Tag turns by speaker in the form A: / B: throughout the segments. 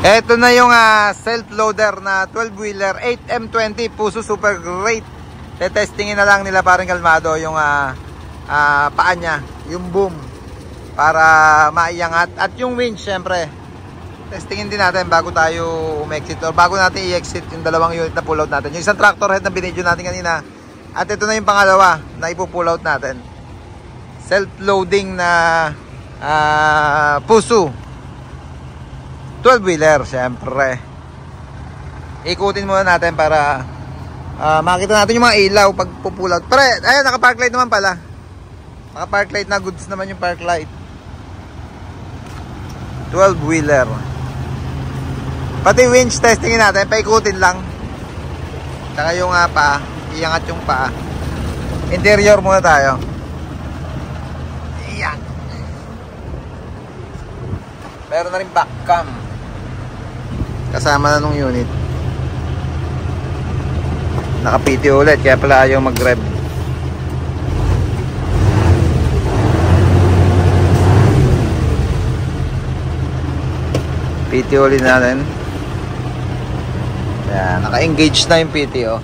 A: Ito na yung self-loader na 12-wheeler 8M20 Puso Super Great. Testingin na lang nila parang kalmado yung paa niya, yung boom, para maiangat. At yung winch syempre testingin din natin bago tayo umexit or bago natin i-exit yung dalawang unit na pull out natin. Yung isang tractor head na binidyo natin kanina, at ito na yung pangalawa na ipo-pull out natin. Self-loading na Puso 12-wheeler syempre. Ikutin muna natin para makita natin yung mga ilaw pag pull out. Pre, ayun, naka-park light naman pala. Naka-park light na, goods naman yung park light. 12-wheeler. Pati winch testingin natin, paikutin lang. Saka yung paa, iangat yung paa. Interior muna tayo. Iyan. Meron na rin back cam kasama na nung unit. Naka-PT ulit, kaya pala ayaw mag-rev. PT ulit natin. Yan, naka-engage na yung PT, oh.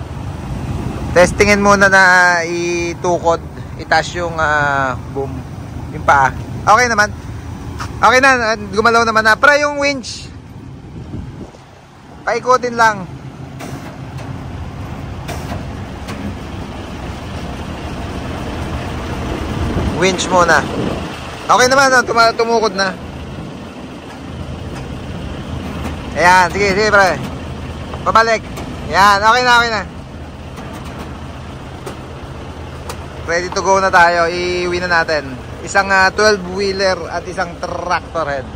A: Testingin muna na itukod, itaas yung boom, yung paa. Okay naman. Okay na, gumalaw naman na. Pero yung winch, paikutin lang. Winch muna. Okay naman, tumukod na. Ayan, sige, sige pre. Pabalik. Ayan, okay na, okay na. Ready to go na tayo. Iuwi na natin. Isang 12-wheeler at isang tractor head.